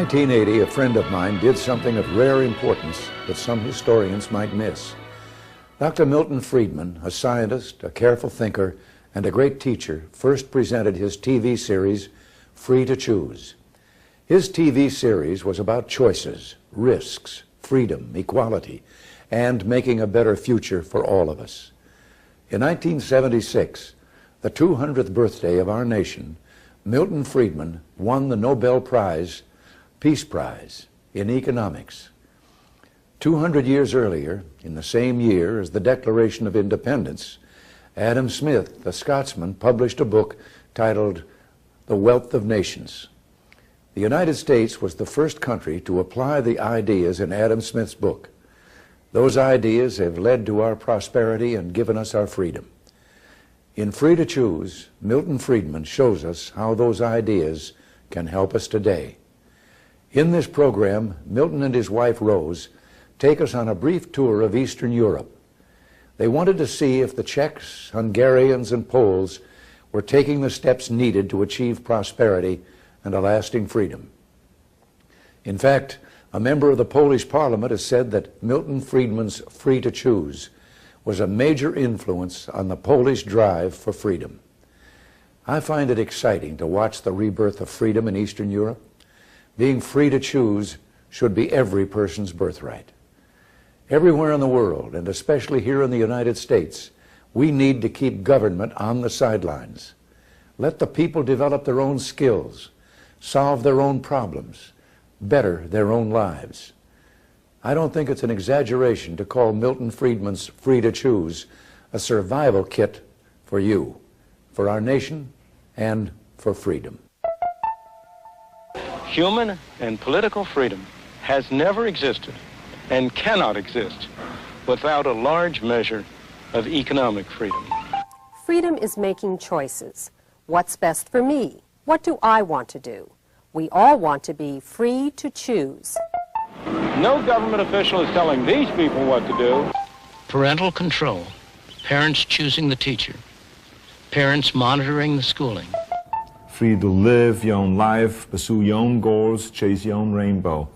1980, a friend of mine did something of rare importance that some historians might miss. Dr. Milton Friedman, a scientist, a careful thinker, and a great teacher, first presented his TV series, Free to Choose. His TV series was about choices, risks, freedom, equality, and making a better future for all of us. In 1976, the 200th birthday of our nation, Milton Friedman won the Nobel Prize, Peace Prize, in economics. 200 years earlier, in the same year as the Declaration of Independence, Adam Smith, the Scotsman, published a book titled The Wealth of Nations. The United States was the first country to apply the ideas in Adam Smith's book. Those ideas have led to our prosperity and given us our freedom. In Free to Choose, Milton Friedman shows us how those ideas can help us today. In this program, Milton and his wife Rose take us on a brief tour of Eastern Europe. They wanted to see if the Czechs, Hungarians, and Poles were taking the steps needed to achieve prosperity and a lasting freedom. In fact, a member of the Polish Parliament has said that Milton Friedman's Free to Choose was a major influence on the Polish drive for freedom. I find it exciting to watch the rebirth of freedom in Eastern Europe. Being free to choose should be every person's birthright. Everywhere in the world, and especially here in the United States, we need to keep government on the sidelines. Let the people develop their own skills, solve their own problems, better their own lives. I don't think it's an exaggeration to call Milton Friedman's Free to Choose a survival kit for you, for our nation, and for freedom. Human and political freedom has never existed and cannot exist without a large measure of economic freedom. Freedom is making choices. What's best for me? What do I want to do? We all want to be free to choose. No government official is telling these people what to do. Parental control, parents choosing the teacher, parents monitoring the schooling. Free to live your own life, pursue your own goals, chase your own rainbow,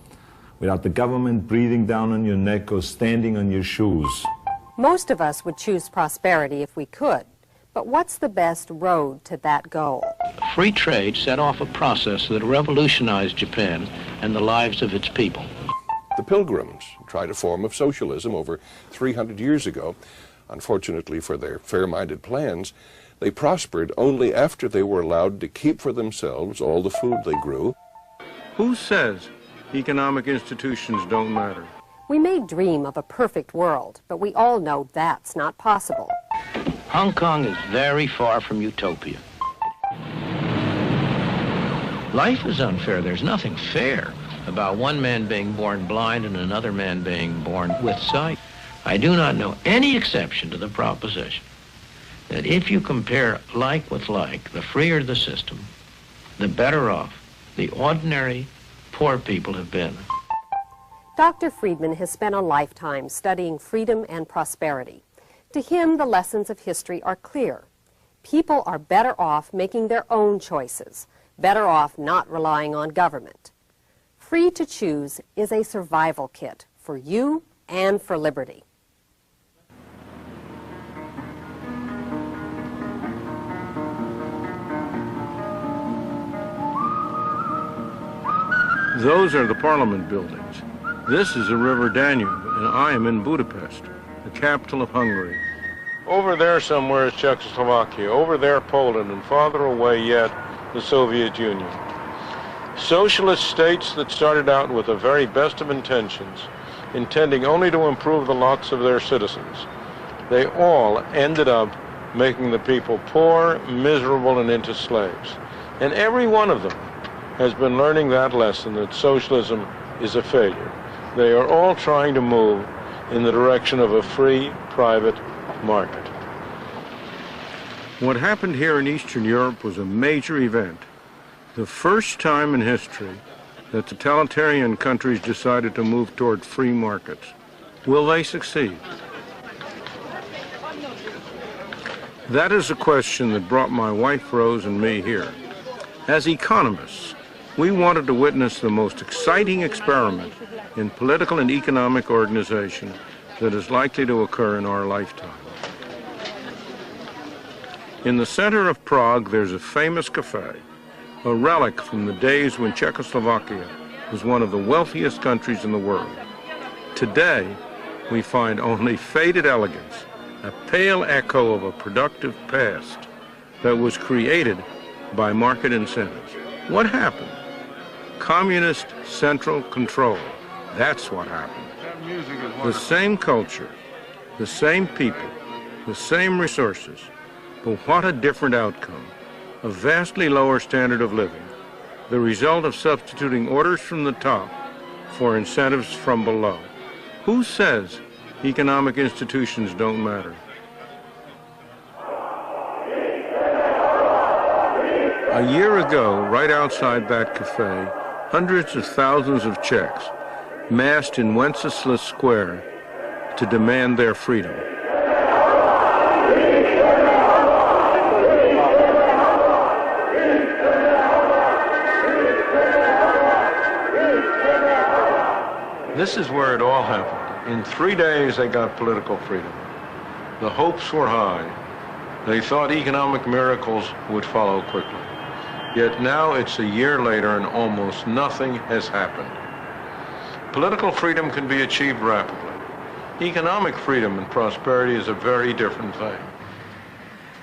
without the government breathing down on your neck or standing on your shoes. Most of us would choose prosperity if we could, but what's the best road to that goal? Free trade set off a process that revolutionized Japan and the lives of its people. The Pilgrims tried a form of socialism over 300 years ago. Unfortunately for their fair-minded plans, they prospered only after they were allowed to keep for themselves all the food they grew. Who says economic institutions don't matter? We may dream of a perfect world, but we all know that's not possible. Hong Kong is very far from utopia. Life is unfair. There's nothing fair about one man being born blind and another man being born with sight. I do not know any exception to the proposition that if you compare like with like, the freer the system, the better off the ordinary poor people have been. Dr. Friedman has spent a lifetime studying freedom and prosperity. To him, the lessons of history are clear. People are better off making their own choices, better off not relying on government. Free to Choose is a survival kit for you and for liberty. Those are the Parliament buildings. This is the River Danube, and I am in Budapest, the capital of Hungary. Over there somewhere is Czechoslovakia, over there Poland, and farther away yet, the Soviet Union. Socialist states that started out with the very best of intentions, intending only to improve the lots of their citizens. They all ended up making the people poor, miserable, and into slaves. And every one of them has been learning that lesson, that socialism is a failure. They are all trying to move in the direction of a free, private market. What happened here in Eastern Europe was a major event. The first time in history that totalitarian countries decided to move toward free markets. Will they succeed? That is a question that brought my wife Rose and me here. As economists, We wanted to witness the most exciting experiment in political and economic organization that is likely to occur in our lifetime. In the center of Prague, there's a famous cafe, a relic from the days when Czechoslovakia was one of the wealthiest countries in the world. Today, we find only faded elegance, a pale echo of a productive past that was created by market incentives. What happened? Communist central control. That's what happened. The same culture, the same people, the same resources, but what a different outcome. A vastly lower standard of living, the result of substituting orders from the top for incentives from below. Who says economic institutions don't matter? A year ago, right outside that cafe, hundreds of thousands of Czechs massed in Wenceslas Square to demand their freedom. This is where it all happened. In 3 days, they got political freedom. The hopes were high. They thought economic miracles would follow quickly. Yet now it's a year later and almost nothing has happened. Political freedom can be achieved rapidly. Economic freedom and prosperity is a very different thing.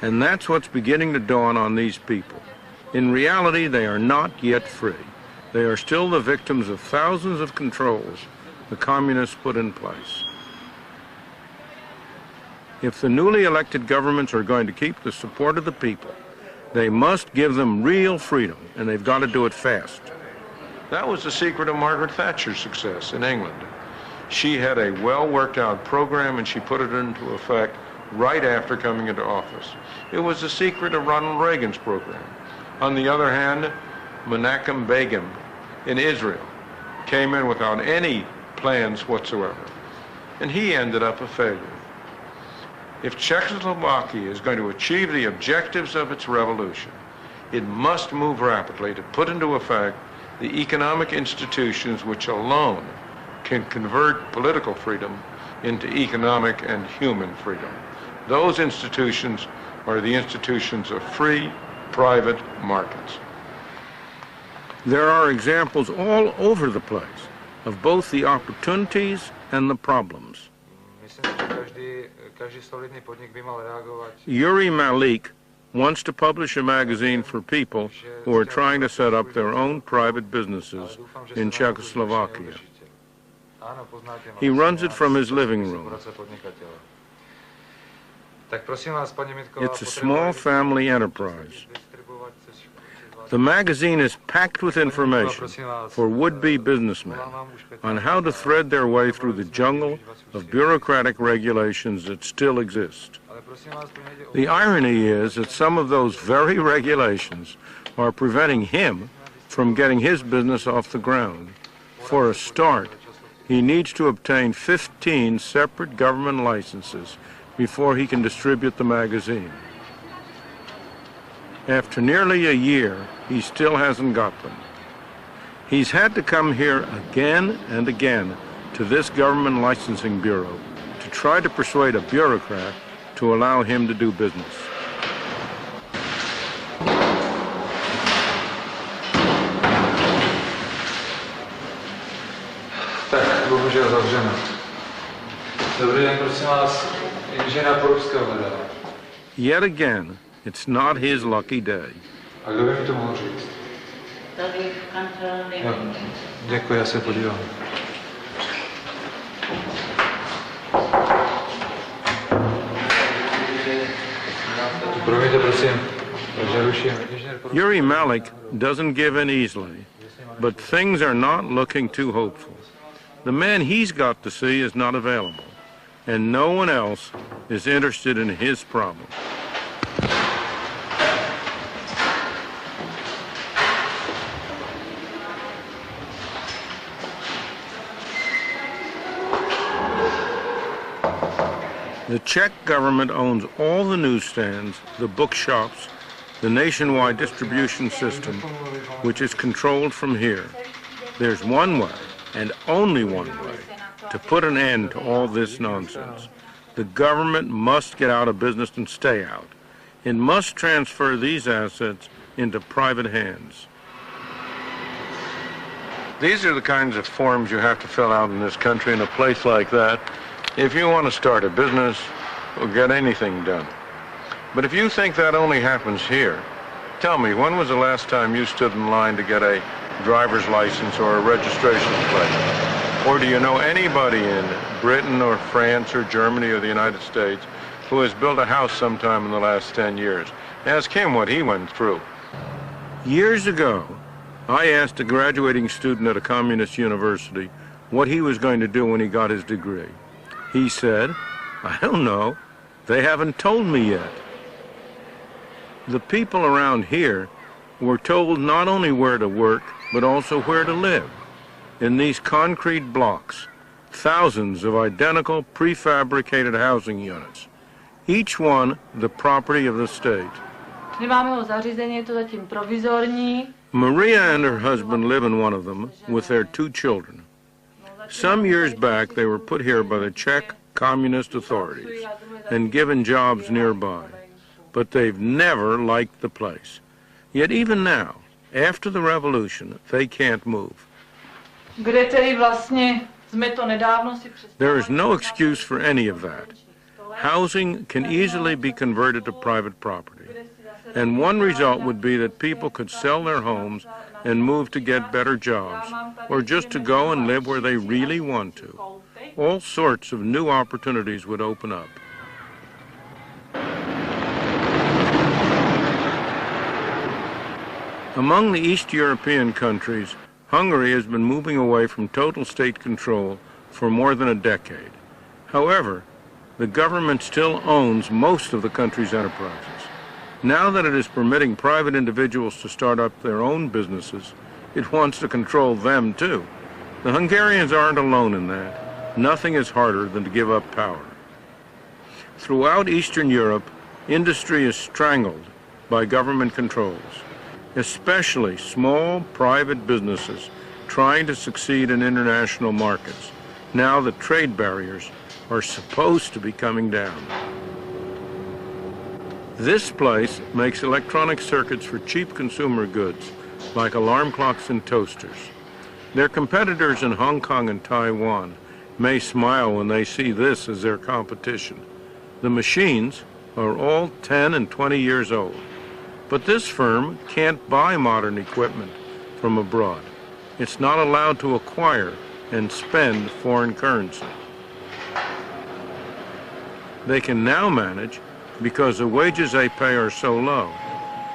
And that's what's beginning to dawn on these people. In reality, they are not yet free. They are still the victims of thousands of controls the communists put in place. If the newly elected governments are going to keep the support of the people, they must give them real freedom, and they've got to do it fast. That was the secret of Margaret Thatcher's success in England. She had a well-worked-out program, and she put it into effect right after coming into office. It was the secret of Ronald Reagan's program. On the other hand, Menachem Begin in Israel came in without any plans whatsoever, and he ended up a failure. If Czechoslovakia is going to achieve the objectives of its revolution, it must move rapidly to put into effect the economic institutions which alone can convert political freedom into economic and human freedom. Those institutions are the institutions of free, private markets. There are examples all over the place of both the opportunities and the problems. Yuri Malik wants to publish a magazine for people who are trying to set up their own private businesses in Czechoslovakia. He runs it from his living room. It's a small family enterprise. The magazine is packed with information for would-be businessmen on how to thread their way through the jungle of bureaucratic regulations that still exist. The irony is that some of those very regulations are preventing him from getting his business off the ground. For a start, he needs to obtain 15 separate government licenses before he can distribute the magazine. After nearly a year, he still hasn't got them. He's had to come here again and again to this government licensing bureau to try to persuade a bureaucrat to allow him to do business. Tak, bohužel zavřeno. Dobrý den, prosím vás, inženýra Porubského hledala. Yet again, it's not his lucky day. A kdo by mi to mohl říct? Tady v kanceláři. Děkuji, já se podívám. Promiňte, prosím. Yuri Malik doesn't give in easily, but things are not looking too hopeful. The man he's got to see is not available, and no one else is interested in his problem. The Czech government owns all the newsstands, the bookshops, the nationwide distribution system, which is controlled from here. There's one way, and only one way, to put an end to all this nonsense. The government must get out of business and stay out. It must transfer these assets into private hands. These are the kinds of forms you have to fill out in this country in a place like that if you want to start a business or get anything done. But if you think that only happens here, tell me, when was the last time you stood in line to get a driver's license or a registration plate? Or do you know anybody in Britain or France or Germany or the United States who has built a house sometime in the last 10 years? Ask him what he went through. Years ago, I asked a graduating student at a communist university what he was going to do when he got his degree. He said, "I don't know. They haven't told me yet." The people around here were told not only where to work, but also where to live. In these concrete blocks, thousands of identical prefabricated housing units, each one the property of the state. Maria and her husband live in one of them with their 2 children. Some years back, they were put here by the Czech communist authorities and given jobs nearby, but they've never liked the place. Yet even now, after the revolution, they can't move. There is no excuse for any of that. Housing can easily be converted to private property, and one result would be that people could sell their homes and move to get better jobs, or just to go and live where they really want to. All sorts of new opportunities would open up. Among the East European countries, Hungary has been moving away from total state control for more than a decade. However, the government still owns most of the country's enterprises. Now that it is permitting private individuals to start up their own businesses, it wants to control them too. The Hungarians aren't alone in that. Nothing is harder than to give up power. Throughout Eastern Europe, industry is strangled by government controls, especially small private businesses trying to succeed in international markets, now that trade barriers are supposed to be coming down. This place makes electronic circuits for cheap consumer goods, like alarm clocks and toasters. Their competitors in Hong Kong and Taiwan may smile when they see this as their competition. The machines are all 10 and 20 years old. But this firm can't buy modern equipment from abroad. It's not allowed to acquire and spend foreign currency. They can now manage because the wages they pay are so low,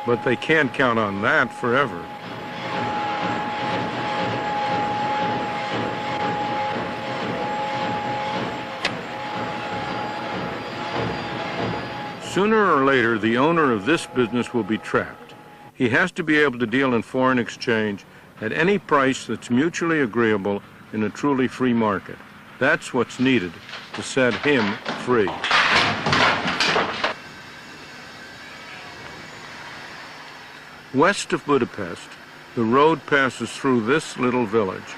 but they can't count on that forever. Sooner or later, the owner of this business will be trapped. He has to be able to deal in foreign exchange at any price that's mutually agreeable in a truly free market. That's what's needed to set him free. West of Budapest, the road passes through this little village.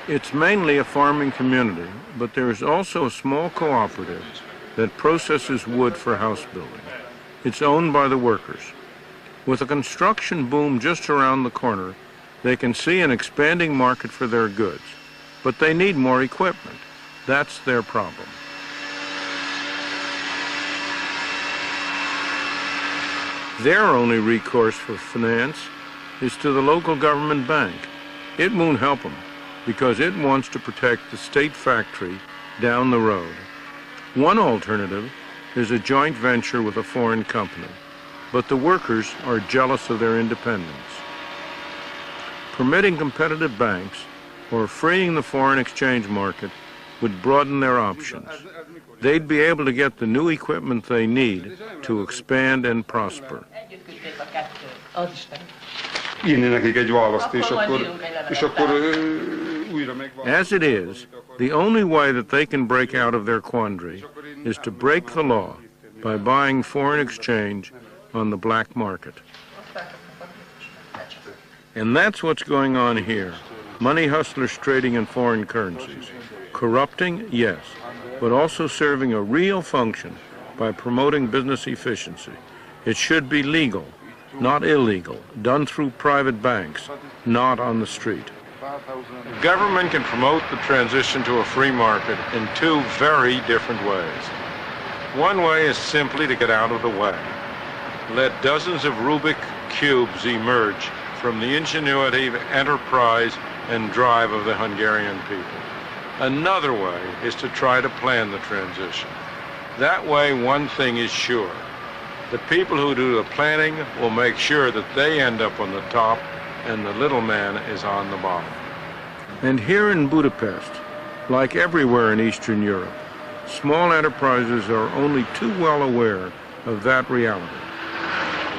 It's mainly a farming community, but there is also a small cooperative that processes wood for house building. It's owned by the workers. With a construction boom just around the corner, they can see an expanding market for their goods, but they need more equipment. That's their problem. Their only recourse for finance is to the local government bank. It won't help them, because it wants to protect the state factory down the road. One alternative is a joint venture with a foreign company, but the workers are jealous of their independence. Permitting competitive banks or freeing the foreign exchange market would broaden their options. They'd be able to get the new equipment they need to expand and prosper. As it is, the only way that they can break out of their quandary is to break the law by buying foreign exchange on the black market. And that's what's going on here. Money hustlers trading in foreign currencies. Corrupting, yes, but also serving a real function by promoting business efficiency. It should be legal, not illegal, done through private banks, not on the street. Government can promote the transition to a free market in two very different ways. One way is simply to get out of the way. Let dozens of Rubik cubes emerge from the ingenuity, enterprise, and drive of the Hungarian people. Another way is to try to plan the transition. That way, one thing is sure. The people who do the planning will make sure that they end up on the top and the little man is on the bottom. And here in Budapest, like everywhere in Eastern Europe, small enterprises are only too well aware of that reality.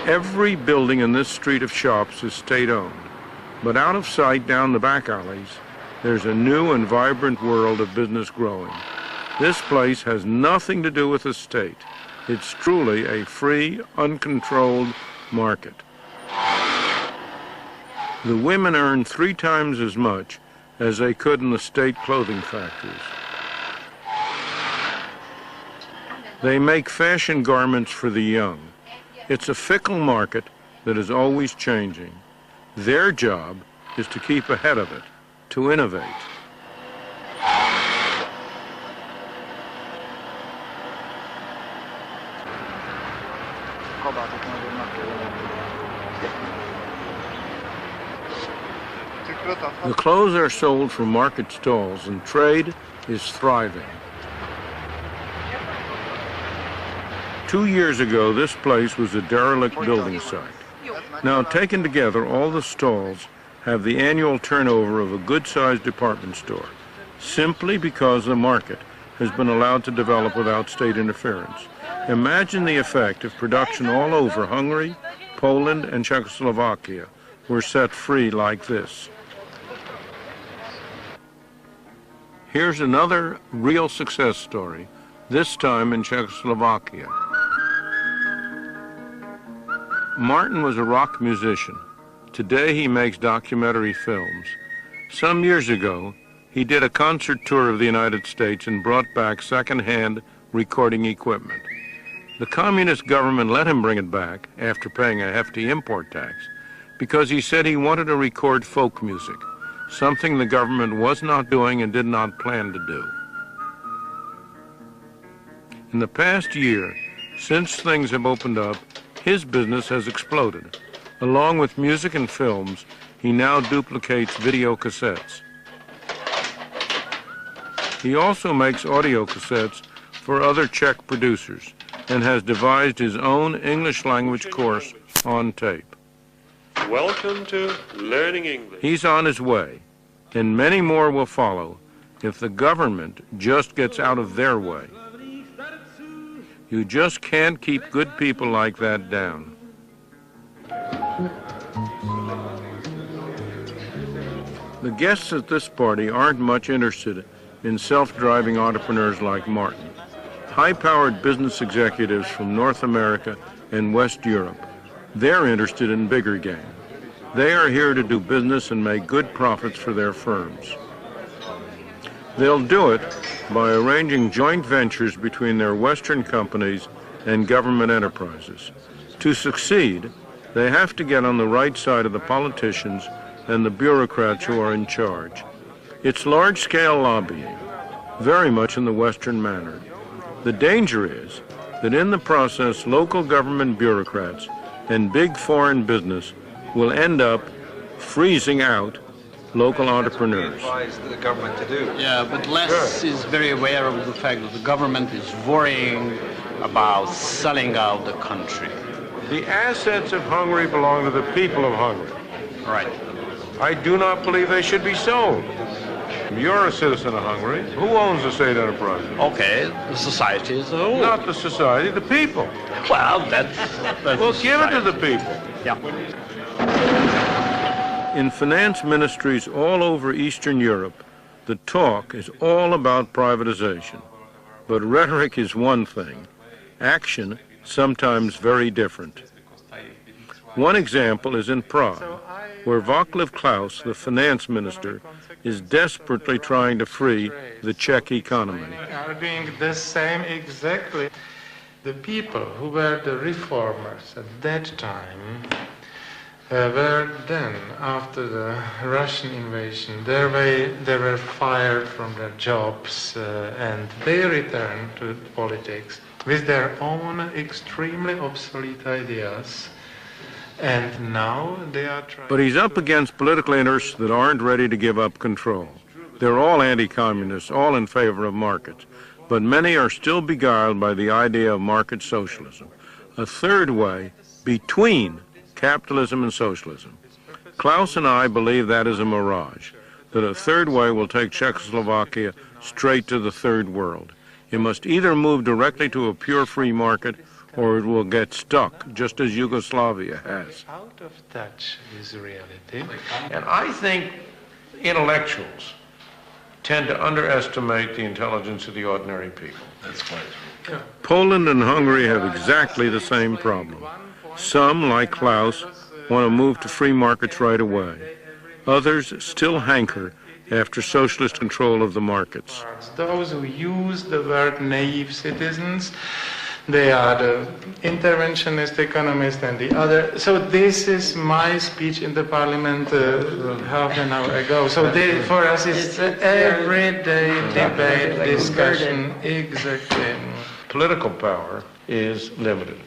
Every building in this street of shops is state-owned, but out of sight down the back alleys, there's a new and vibrant world of business growing. This place has nothing to do with the state. It's truly a free, uncontrolled market. The women earn 3 times as much as they could in the state clothing factories. They make fashion garments for the young. It's a fickle market that is always changing. Their job is to keep ahead of it, to innovate. The clothes are sold from market stalls and trade is thriving. 2 years ago, this place was a derelict building site. Now, taken together, all the stalls have the annual turnover of a good-sized department store, simply because the market has been allowed to develop without state interference. Imagine the effect if production all over Hungary, Poland, and Czechoslovakia were set free like this. Here's another real success story, this time in Czechoslovakia. Martin was a rock musician. Today he makes documentary films. Some years ago, he did a concert tour of the United States and brought back second-hand recording equipment. The communist government let him bring it back after paying a hefty import tax because he said he wanted to record folk music, something the government was not doing and did not plan to do. In the past year, since things have opened up, his business has exploded. Along with music and films, he now duplicates video cassettes. He also makes audio cassettes for other Czech producers and has devised his own English language course on tape. Welcome to Learning English. He's on his way, and many more will follow if the government just gets out of their way. You just can't keep good people like that down. The guests at this party aren't much interested in self-driving entrepreneurs like Martin. High-powered business executives from North America and West Europe, they're interested in bigger game. They are here to do business and make good profits for their firms. They'll do it by arranging joint ventures between their Western companies and government enterprises. To succeed, they have to get on the right side of the politicians and the bureaucrats who are in charge. It's large-scale lobbying, very much in the Western manner. The danger is that in the process, local government bureaucrats and big foreign business will end up freezing out local entrepreneurs. The government to do. Yeah, but Les is very aware of the fact that the government is worrying about selling out the country. The assets of Hungary belong to the people of Hungary. Right. I do not believe they should be sold. You're a citizen of Hungary. Who owns the state enterprise? Okay, the society as a whole. Not the society, the people. Well, that's well, give it to the people. Yeah. In finance ministries all over Eastern Europe, the talk is all about privatization. But rhetoric is one thing, action sometimes very different. One example is in Prague, where Václav Klaus, the finance minister, is desperately trying to free the Czech economy. Are doing the same exactly. The people who were the reformers at that time were then, after the Russian invasion, they were fired from their jobs and they returned to politics with their own extremely obsolete ideas. And now they are trying. But he's up against political interests that aren't ready to give up control. They're all anti-communists, all in favor of markets. But many are still beguiled by the idea of market socialism, a third way between capitalism and socialism. Klaus and I believe that is a mirage, that a third way will take Czechoslovakia straight to the third world. It must either move directly to a pure free market or it will get stuck, just as Yugoslavia has. Out of touch with reality. And I think intellectuals tend to underestimate the intelligence of the ordinary people. That's quite true. Poland and Hungary have exactly the same problem. Some, like Klaus, want to move to free markets right away. Others still hanker after socialist control of the markets. Those who use the word naive citizens, they are the interventionist economists and the other. So this is my speech in the parliament half an hour ago. So for us it's everyday debate, discussion, exactly. Political power is limited,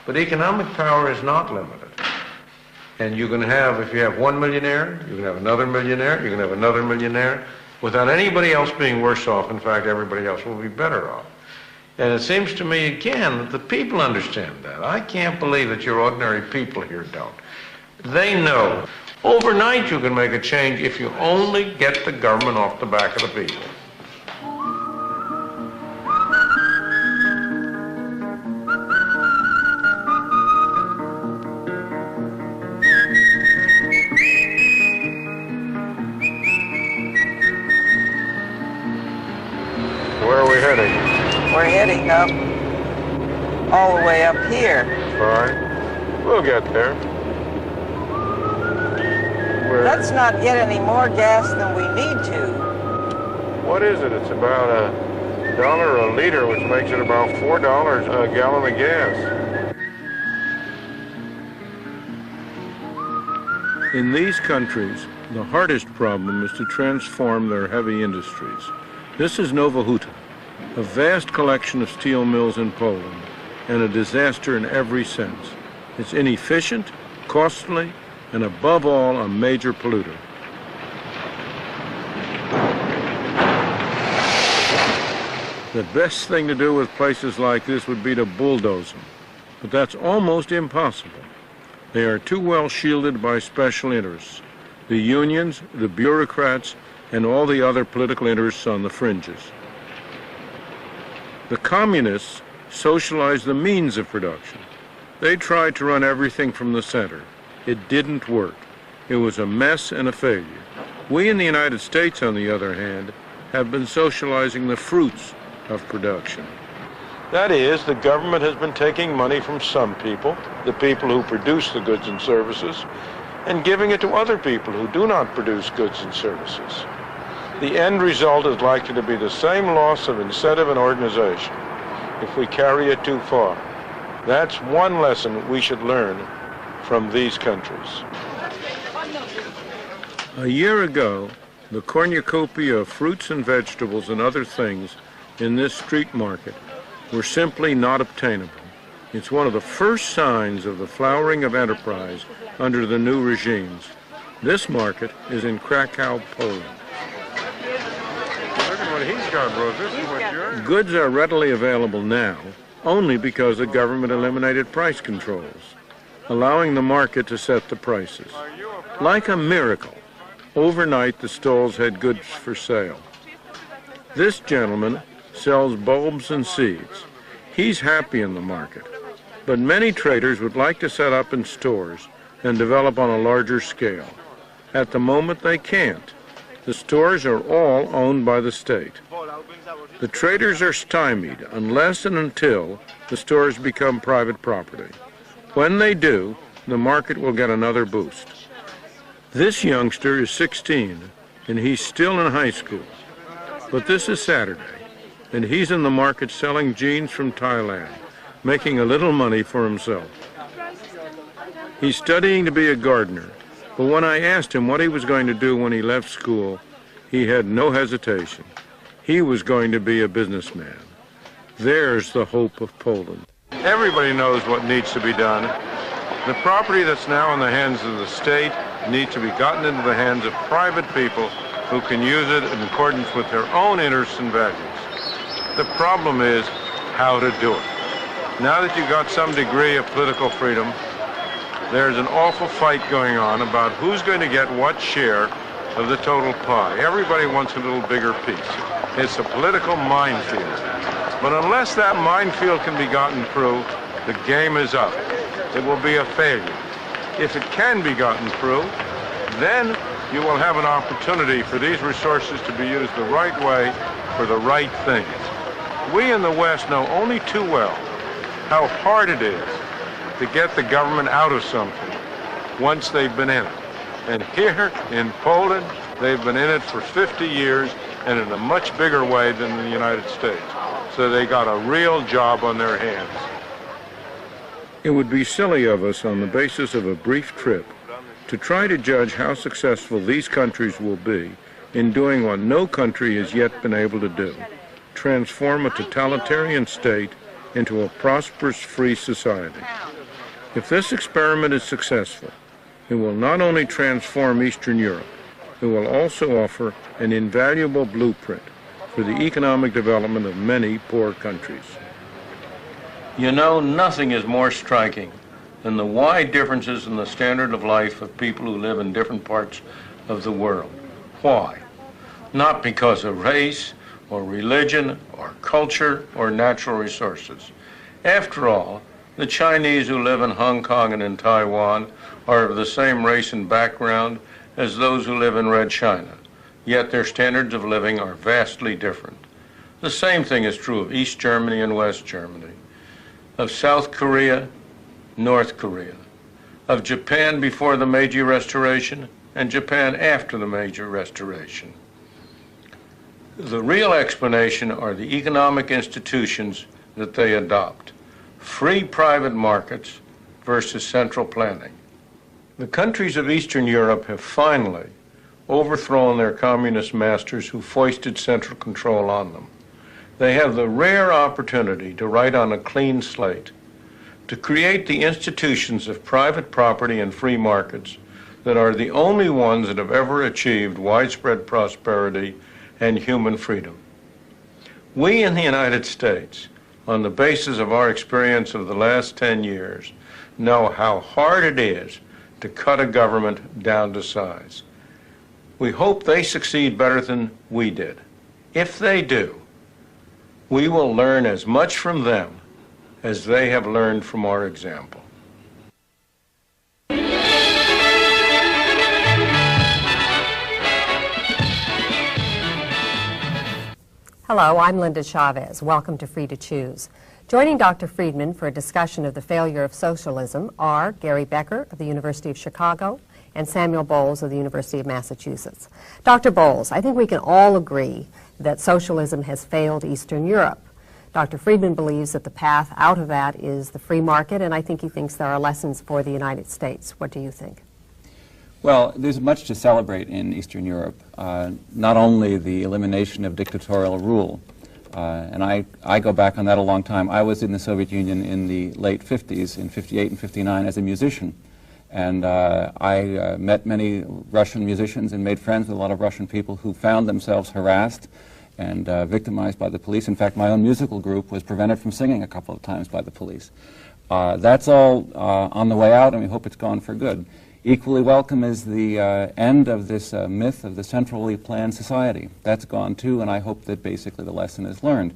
but economic power is not limited. And you can have, if you have one millionaire, you can have another millionaire, you can have another millionaire, without anybody else being worse off. In fact, everybody else will be better off. And it seems to me, again, that the people understand that. I can't believe that your ordinary people here don't. They know. Overnight you can make a change if you only get the government off the back of the people. Where are we heading? We're heading up, all the way up here. Fine. We'll get there. Let's not get any more gas than we need to. What is it? It's about $1 a liter, which makes it about $4 a gallon of gas. In these countries, the hardest problem is to transform their heavy industries. This is Nowa Huta, a vast collection of steel mills in Poland, and a disaster in every sense. It's inefficient, costly, and above all, a major polluter. The best thing to do with places like this would be to bulldoze them, but that's almost impossible. They are too well shielded by special interests, the unions, the bureaucrats, and all the other political interests on the fringes. The communists socialized the means of production. They tried to run everything from the center. It didn't work. It was a mess and a failure. We in the United States, on the other hand, have been socializing the fruits of production. That is, the government has been taking money from some people, the people who produce the goods and services, and giving it to other people who do not produce goods and services. The end result is likely to be the same loss of incentive and organization if we carry it too far. That's one lesson we should learn from these countries. A year ago, the cornucopia of fruits and vegetables and other things in this street market were simply not obtainable. It's one of the first signs of the flowering of enterprise under the new regimes. This market is in Krakow, Poland. Look at what he's got, bro. This is what yours. Goods are readily available now only because the government eliminated price controls, allowing the market to set the prices. Like a miracle, overnight the stalls had goods for sale. This gentleman sells bulbs and seeds. He's happy in the market, but many traders would like to set up in stores and develop on a larger scale. At the moment they can't. The stores are all owned by the state. The traders are stymied unless and until the stores become private property. When they do, the market will get another boost. This youngster is 16, and he's still in high school. But this is Saturday, and he's in the market selling jeans from Thailand, making a little money for himself. He's studying to be a gardener, but when I asked him what he was going to do when he left school, he had no hesitation. He was going to be a businessman. There's the hope of Poland. Everybody knows what needs to be done. The property that's now in the hands of the state needs to be gotten into the hands of private people who can use it in accordance with their own interests and values. The problem is how to do it. Now that you've got some degree of political freedom, there's an awful fight going on about who's going to get what share of the total pie. Everybody wants a little bigger piece. It's a political minefield. But unless that minefield can be gotten through, the game is up. It will be a failure. If it can be gotten through, then you will have an opportunity for these resources to be used the right way for the right things. We in the West know only too well how hard it is to get the government out of something once they've been in it. And here in Poland, they've been in it for 50 years and in a much bigger way than the United States. So they got a real job on their hands. It would be silly of us on the basis of a brief trip to try to judge how successful these countries will be in doing what no country has yet been able to do, transform a totalitarian state into a prosperous, free society. If this experiment is successful, it will not only transform Eastern Europe, it will also offer an invaluable blueprint for the economic development of many poor countries. You know, nothing is more striking than the wide differences in the standard of life of people who live in different parts of the world. Why? Not because of race, or religion, or culture, or natural resources. After all, the Chinese who live in Hong Kong and in Taiwan are of the same race and background as those who live in Red China, yet their standards of living are vastly different. The same thing is true of East Germany and West Germany, of South Korea, North Korea, of Japan before the Meiji Restoration and Japan after the Meiji Restoration. The real explanation are the economic institutions that they adopt. Free private markets versus central planning. The countries of Eastern Europe have finally overthrown their communist masters who foisted central control on them. They have the rare opportunity to write on a clean slate, to create the institutions of private property and free markets that are the only ones that have ever achieved widespread prosperity and human freedom. We in the United States, on the basis of our experience of the last 10 years, know how hard it is to cut a government down to size. We hope they succeed better than we did. If they do, we will learn as much from them as they have learned from our example. Hello, I'm Linda Chavez. Welcome to Free to Choose. Joining Dr. Friedman for a discussion of the failure of socialism are Gary Becker of the University of Chicago and Samuel Bowles of the University of Massachusetts. Dr. Bowles, I think we can all agree that socialism has failed Eastern Europe. Dr. Friedman believes that the path out of that is the free market, and I think he thinks there are lessons for the United States. What do you think? Well, there's much to celebrate in Eastern Europe. Not only the elimination of dictatorial rule, and I go back on that a long time. I was in the Soviet Union in the late 50s, in 58 and 59, as a musician. And I met many Russian musicians and made friends with a lot of Russian people who found themselves harassed and victimized by the police. In fact, my own musical group was prevented from singing a couple of times by the police. That's all on the way out, and we hope it's gone for good. Equally welcome is the end of this myth of the centrally planned society. That's gone too, and I hope that basically the lesson is learned.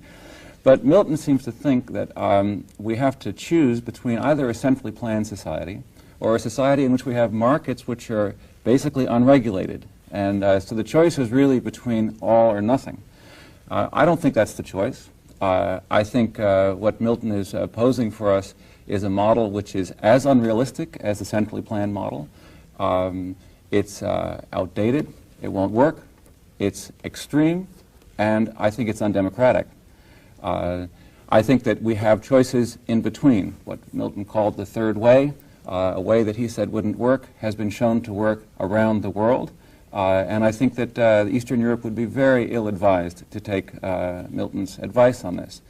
But Milton seems to think that we have to choose between either a centrally planned society or a society in which we have markets which are basically unregulated. And so the choice is really between all or nothing. I don't think that's the choice. I think what Milton is posing for us is a model which is as unrealistic as the centrally planned model. It's outdated, it won't work, it's extreme, and I think it's undemocratic. I think that we have choices in between. What Milton called the third way, a way that he said wouldn't work, has been shown to work around the world. And I think that Eastern Europe would be very ill-advised to take Milton's advice on this.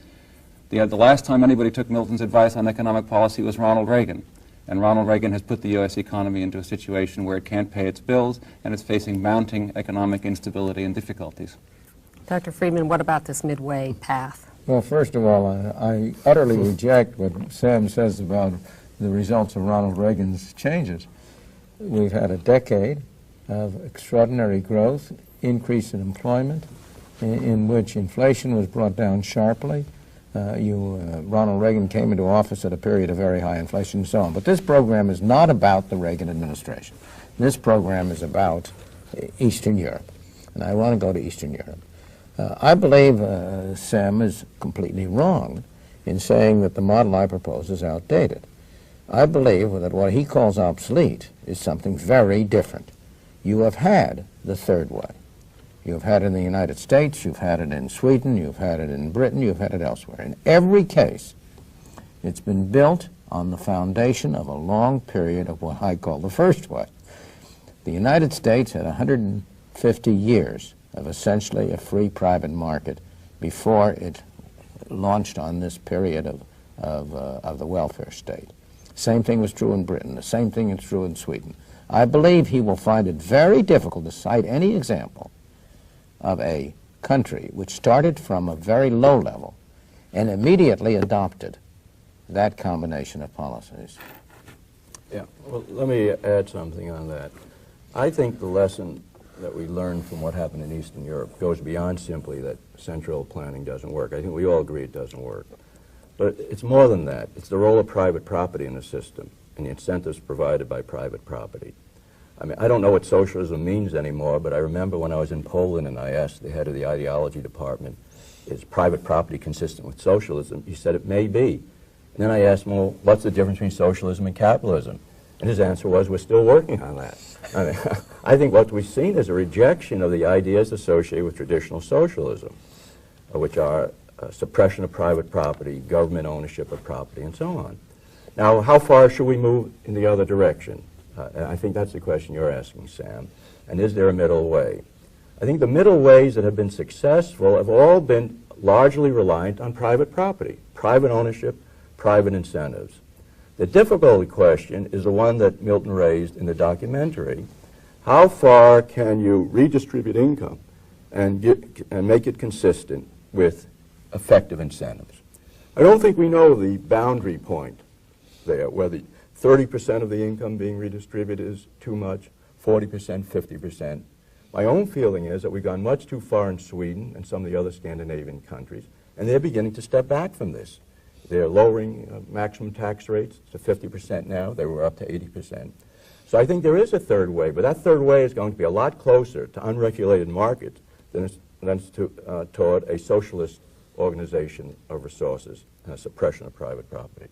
The last time anybody took Milton's advice on economic policy was Ronald Reagan. And Ronald Reagan has put the U.S. economy into a situation where it can't pay its bills and it's facing mounting economic instability and difficulties. Dr. Friedman, what about this midway path? Well, first of all, I utterly reject what Sam says about the results of Ronald Reagan's changes. We've had a decade of extraordinary growth, increase in employment, in which inflation was brought down sharply. Ronald Reagan came into office at a period of very high inflation and so on. But this program is not about the Reagan administration. This program is about Eastern Europe. And I want to go to Eastern Europe. I believe Sam is completely wrong in saying that the model I propose is outdated. I believe that what he calls obsolete is something very different. You have had the third way. You've had it in the United States, you've had it in Sweden, you've had it in Britain, you've had it elsewhere. In every case, it's been built on the foundation of a long period of what I call the first way. The United States had 150 years of essentially a free private market before it launched on this period of the welfare state. Same thing was true in Britain. The same thing is true in Sweden. I believe he will find it very difficult to cite any example of a country which started from a very low level and immediately adopted that combination of policies. Yeah, well, let me add something on that. I think the lesson that we learned from what happened in Eastern Europe goes beyond simply that central planning doesn't work. I think we all agree it doesn't work. But it's more than that. It's the role of private property in the system and the incentives provided by private property. I mean, I don't know what socialism means anymore, but I remember when I was in Poland and I asked the head of the ideology department, is private property consistent with socialism? He said it may be. And then I asked him, well, what's the difference between socialism and capitalism? And his answer was, we're still working on that. I mean, I think what we've seen is a rejection of the ideas associated with traditional socialism, which are suppression of private property, government ownership of property, and so on. Now, how far should we move in the other direction? I think that's the question you're asking, Sam. And is there a middle way? I think the middle ways that have been successful have all been largely reliant on private property, private ownership, private incentives. The difficult question is the one that Milton raised in the documentary. How far can you redistribute income and make it consistent with effective incentives? I don't think we know the boundary point there, whether 30% of the income being redistributed is too much, 40%, 50%. My own feeling is that we've gone much too far in Sweden and some of the other Scandinavian countries, and they're beginning to step back from this. They're lowering maximum tax rates to 50% now. They were up to 80%. So I think there is a third way, but that third way is going to be a lot closer to unregulated markets than toward a socialist organization of resources and a suppression of private property.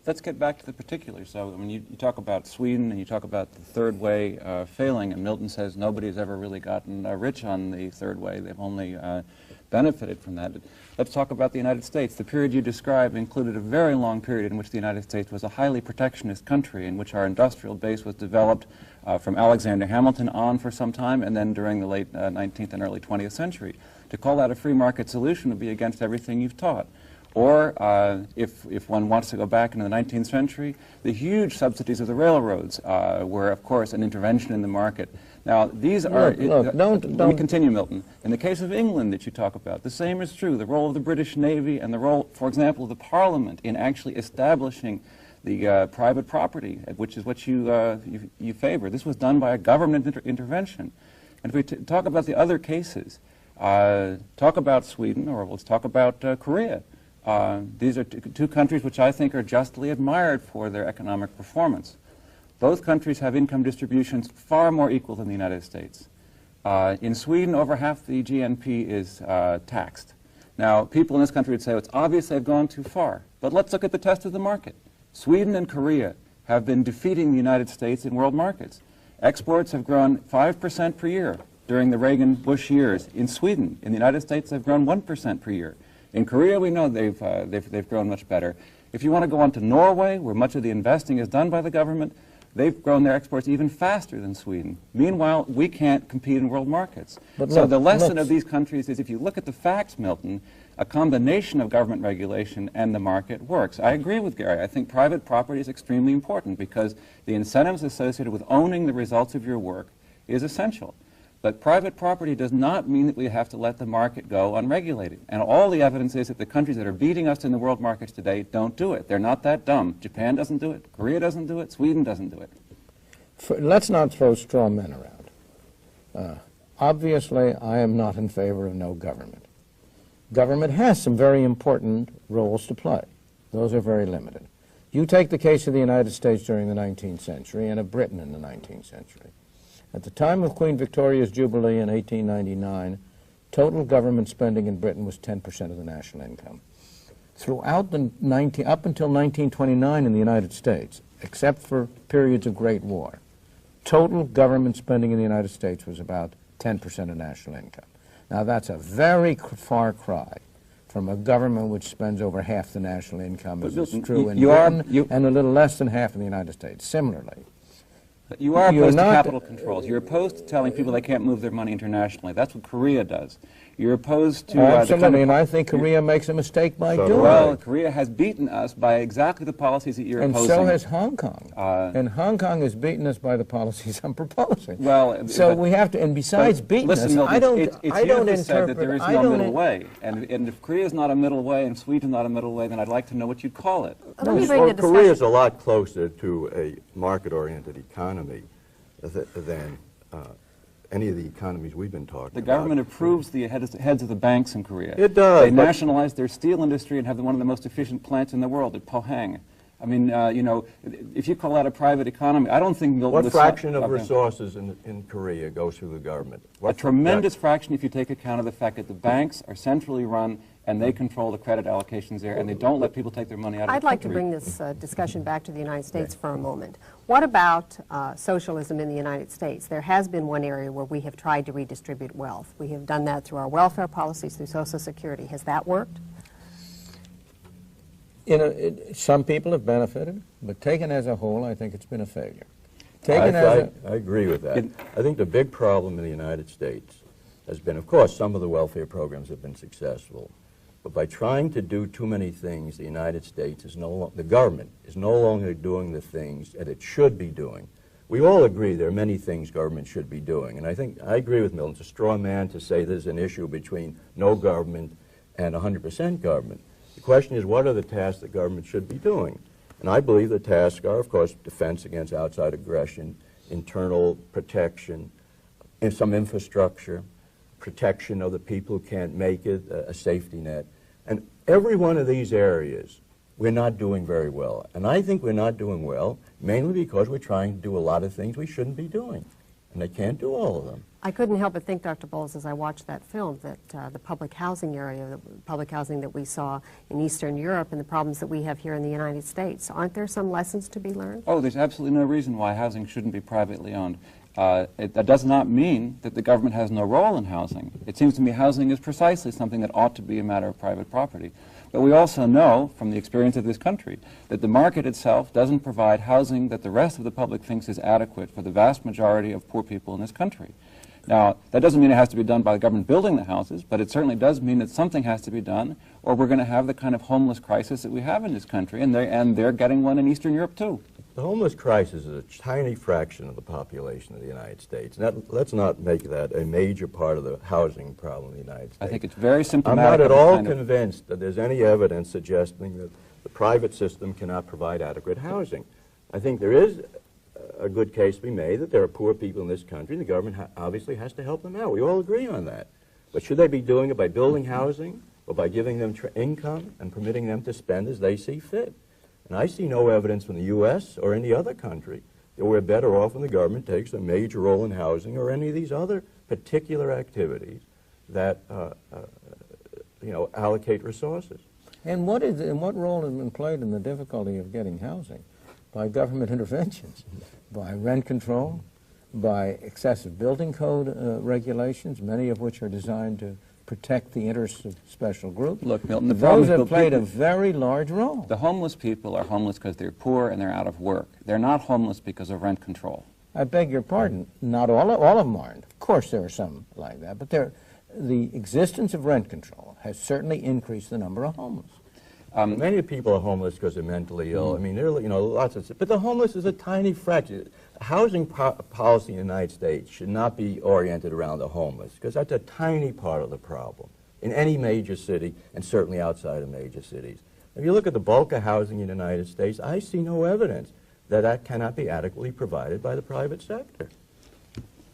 Let's get back to the particulars. So, I mean, you talk about Sweden and you talk about the third way failing, and Milton says nobody's ever really gotten rich on the third way. They've only benefited from that. Let's talk about the United States. The period you describe included a very long period in which the United States was a highly protectionist country, in which our industrial base was developed from Alexander Hamilton on for some time, and then during the late 19th and early 20th century. To call that a free market solution would be against everything you've taught. Or, if one wants to go back into the 19th century, the huge subsidies of the railroads were, of course, an intervention in the market. Now, these are... Look, let me continue, Milton. In the case of England that you talk about, the same is true. The role of the British Navy and the role, for example, of the Parliament in actually establishing the private property, which is what you favor. This was done by a government intervention. And if we talk about the other cases, talk about Sweden, or let's talk about Korea. These are two countries which I think are justly admired for their economic performance. Both countries have income distributions far more equal than the United States. In Sweden, over half the GNP is taxed. Now, people in this country would say, well, it's obvious they've gone too far. But let's look at the test of the market. Sweden and Korea have been defeating the United States in world markets. Exports have grown 5% per year during the Reagan-Bush years. In Sweden, in the United States, they've grown 1% per year. In Korea, we know they've grown much better. If you want to go on to Norway, where much of the investing is done by the government, they've grown their exports even faster than Sweden. Meanwhile, we can't compete in world markets. But so the lesson of these countries is if you look at the facts, Milton, a combination of government regulation and the market works. I agree with Gary. I think private property is extremely important because the incentives associated with owning the results of your work is essential. But private property does not mean that we have to let the market go unregulated. And all the evidence is that the countries that are beating us in the world markets today don't do it. They're not that dumb. Japan doesn't do it. Korea doesn't do it. Sweden doesn't do it. Let's not throw straw men around. Obviously, I am not in favor of no government. Government has some very important roles to play. Those are very limited. You take the case of the United States during the 19th century and of Britain in the 19th century. At the time of Queen Victoria's Jubilee in 1899, total government spending in Britain was 10% of the national income. Throughout the up until 1929 in the United States, except for periods of Great War, total government spending in the United States was about 10% of national income. Now that's a very far cry from a government which spends over half the national income, as is true in Britain, and a little less than half in the United States. Similarly, you are opposed to capital controls. You're opposed to telling people they can't move their money internationally. That's what Korea does. You're opposed to... absolutely, and I think Korea makes a mistake by doing it. Well, Korea has beaten us by exactly the policies that you're opposing. And so has Hong Kong. And Hong Kong has beaten us by the policies I'm proposing. Well, so we have to, and besides beating us, Milton, I don't interpret that there is no middle way. And if Korea is not a middle way and Sweden is not a middle way, then I'd like to know what you'd call it. Well, Korea is a lot closer to a market-oriented economy than any of the economies we've been talking about. The government approves the heads of the banks in Korea. It does. They nationalize their steel industry and have one of the most efficient plants in the world at Pohang. I mean, you know, if you call that a private economy, I don't think Milton... What fraction of resources in Korea goes through the government? A tremendous fraction if you take account of the fact that the banks are centrally run and they control the credit allocations there, and they don't let people take their money out of the country. I'd like to bring this discussion back to the United States for a moment. What about socialism in the United States? There has been one area where we have tried to redistribute wealth. We have done that through our welfare policies, through Social Security. Has that worked? Some people have benefited, but taken as a whole, I think it's been a failure. I agree with that. I think the big problem in the United States has been, of course, some of the welfare programs have been successful, but by trying to do too many things, the United States is the government is no longer doing the things that it should be doing. We all agree there are many things government should be doing, and I agree with Milton. It's a straw man to say there's an issue between no government and 100% government. The question is, what are the tasks that government should be doing? And I believe the tasks are, of course, defense against outside aggression, internal protection, and some infrastructure, protection of the people who can't make it, a safety net. And every one of these areas, we're not doing very well. And I think we're not doing well mainly because we're trying to do a lot of things we shouldn't be doing. And they can't do all of them. I couldn't help but think, Dr. Bowles, as I watched that film, that the public housing area, the public housing that we saw in Eastern Europe and the problems that we have here in the United States, aren't there some lessons to be learned? Oh, there's absolutely no reason why housing shouldn't be privately owned. That does not mean that the government has no role in housing. It seems to me housing is precisely something that ought to be a matter of private property. But we also know, from the experience of this country, that the market itself doesn't provide housing that the rest of the public thinks is adequate for the vast majority of poor people in this country. Now, that doesn't mean it has to be done by the government building the houses, but it certainly does mean that something has to be done, or we're going to have the kind of homeless crisis that we have in this country, and they're getting one in Eastern Europe, too. The homeless crisis is a tiny fraction of the population of the United States. Let's not make that a major part of the housing problem in the United States. I think it's very symptomatic. I'm not at all convinced that there's any evidence suggesting that the private system cannot provide adequate housing. I think there is a good case to be made that there are poor people in this country, and the government obviously has to help them out. We all agree on that. But should they be doing it by building housing or by giving them income and permitting them to spend as they see fit? And I see no evidence from the U.S. or any other country that we're better off when the government takes a major role in housing or any of these other particular activities that allocate resources. And what role has been played in the difficulty of getting housing? By government interventions, by rent control, by excessive building code regulations, many of which are designed to protect the interests of special groups. Look, Milton, those have played a very large role. The homeless people are homeless because they're poor and they're out of work. They're not homeless because of rent control. I beg your pardon. Not all of them aren't. Of course there are some like that, but the existence of rent control has certainly increased the number of homeless. Many people are homeless because they're mentally ill. I mean, lots of. But the homeless is a tiny fraction. Housing policy in the United States should not be oriented around the homeless, because that's a tiny part of the problem in any major city, and certainly outside of major cities. If you look at the bulk of housing in the United States, I see no evidence that that cannot be adequately provided by the private sector.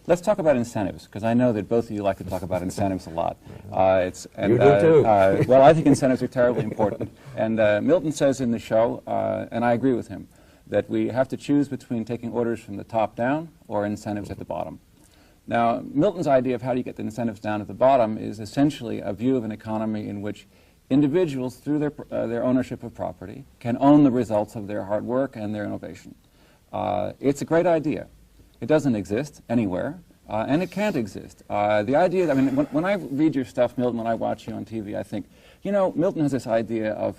Let's talk about incentives, because I know that both of you like to talk about incentives a lot. You do too. Well, I think incentives are terribly important. And Milton says in the show, and I agree with him, that we have to choose between taking orders from the top down or incentives at the bottom. Now, Milton's idea of how do you get the incentives down at the bottom is essentially a view of an economy in which individuals, through their ownership of property, can own the results of their hard work and their innovation. It's a great idea. It doesn't exist anywhere, and it can't exist. The idea, I mean, when I read your stuff, Milton, when I watch you on TV, I think, Milton has this idea of,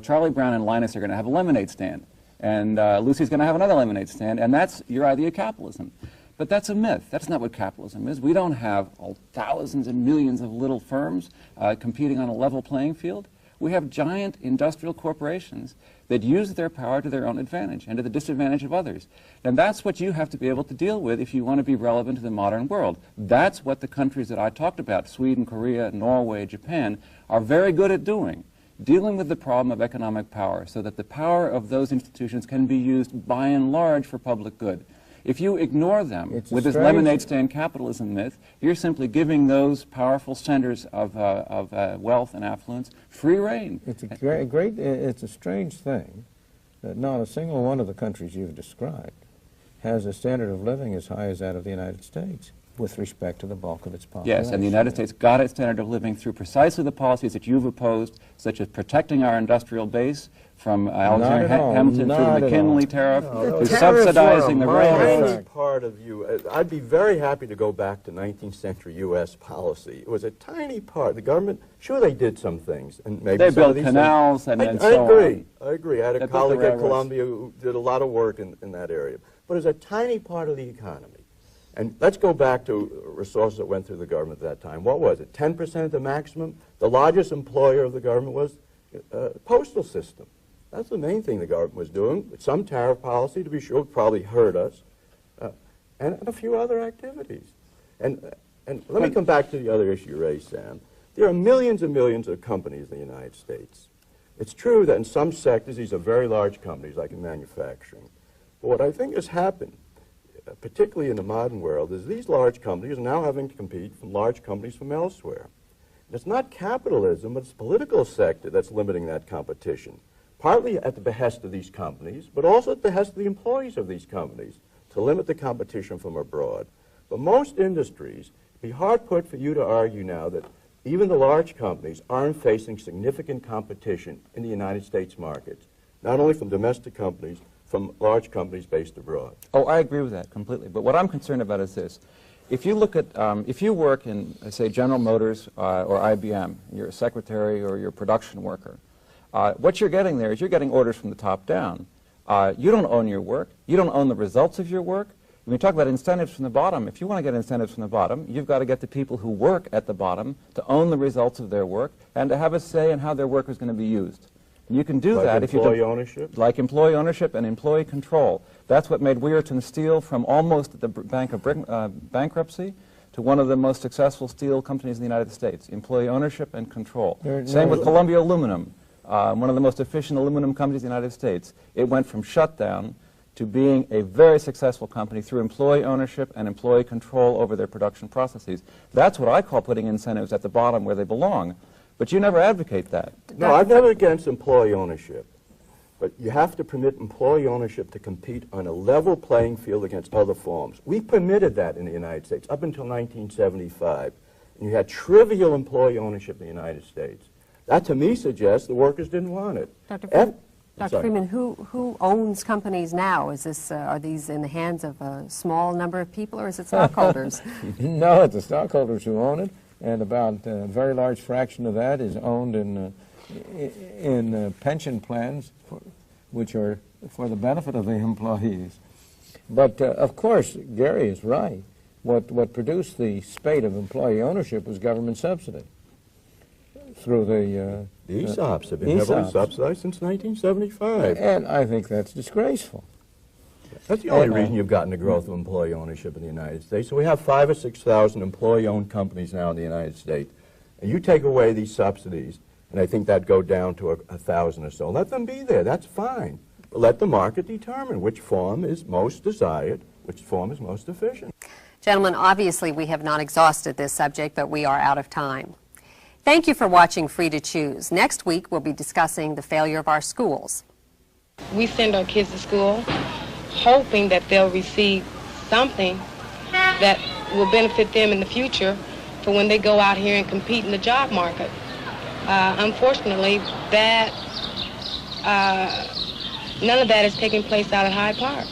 Charlie Brown and Linus are going to have a lemonade stand, and Lucy's going to have another lemonade stand, and that's your idea of capitalism. But that's a myth. That's not what capitalism is. We don't have thousands and millions of little firms competing on a level playing field. We have giant industrial corporations that use their power to their own advantage and to the disadvantage of others. And that's what you have to be able to deal with if you want to be relevant to the modern world. That's what the countries that I talked about, Sweden, Korea, Norway, Japan, are very good at doing. Dealing with the problem of economic power so that the power of those institutions can be used by and large for public good. If you ignore them with this lemonade stand capitalism myth, you're simply giving those powerful centers of wealth and affluence free rein. It's it's a strange thing that not a single one of the countries you've described has a standard of living as high as that of the United States with respect to the bulk of its population. Yes, and the United States got its standard of living through precisely the policies that you've opposed, such as protecting our industrial base, from Alexander Hamilton through the McKinley tariff, to subsidizing the railroads. Tiny part of I'd be very happy to go back to 19th century U.S. policy. It was a tiny part. The government, sure, they did some things, and maybe they some built of these canals things, and so on. I agree. I had a colleague at Columbia who did a lot of work in that area. But it's a tiny part of the economy. And let's go back to resources that went through the government at that time. What was it? 10% of the maximum? The largest employer of the government was postal system. That's the main thing the government was doing. Some tariff policy, to be sure, probably hurt us, and a few other activities. And let me come back to the other issue you raised, Sam. There are millions and millions of companies in the United States. It's true that in some sectors these are very large companies, like in manufacturing. But what I think has happened, particularly in the modern world, is these large companies are now having to compete from large companies from elsewhere. And it's not capitalism, but it's the political sector that's limiting that competition, partly at the behest of these companies, but also at the behest of the employees of these companies, to limit the competition from abroad. But most industries, it'd be hard put for you to argue now that even the large companies aren't facing significant competition in the United States markets, not only from domestic companies, from large companies based abroad. Oh, I agree with that completely. But what I'm concerned about is this. If you look at, if you work in, say, General Motors or IBM, you're a secretary or you're a production worker, what you're getting there is you're getting orders from the top down. You don't own your work. You don't own the results of your work. When we talk about incentives from the bottom, if you want to get incentives from the bottom, you've got to get the people who work at the bottom to own the results of their work and to have a say in how their work is going to be used. And you can do that if you employee ownership? Like employee ownership and employee control. That's what made Weirton Steel from almost at the brink of bankruptcy to one of the most successful steel companies in the United States. Employee ownership and control. Same with Columbia Aluminum, one of the most efficient aluminum companies in the United States. It went from shutdown to being a very successful company through employee ownership and employee control over their production processes. That's what I call putting incentives at the bottom where they belong. But you never advocate that. No, I'm never against employee ownership. But you have to permit employee ownership to compete on a level playing field against other forms. We permitted that in the United States up until 1975. And you had trivial employee ownership in the United States. That, to me, suggests the workers didn't want it. Dr. Friedman, who owns companies now? Is this, are these in the hands of a small number of people, or is it stockholders? No, it's the stockholders who own it, and about a very large fraction of that is owned in pension plans, which are for the benefit of the employees. But, of course, Gary is right. What produced the spate of employee ownership was government subsidy through the ESOPs have been heavily subsidized since 1975. And I think that's disgraceful. That's the only reason you've gotten the growth of employee ownership in the United States. So we have 5,000 or 6,000 employee-owned companies now in the United States. And you take away these subsidies, and I think that'd go down to 1,000 or so. Let them be there. That's fine. But let the market determine which form is most desired, which form is most efficient. Gentlemen, obviously we have not exhausted this subject, but we are out of time. Thank you for watching Free to Choose. Next week, we'll be discussing the failure of our schools. We send our kids to school hoping that they'll receive something that will benefit them in the future for when they go out here and compete in the job market. Unfortunately, none of that is taking place out at Hyde Park.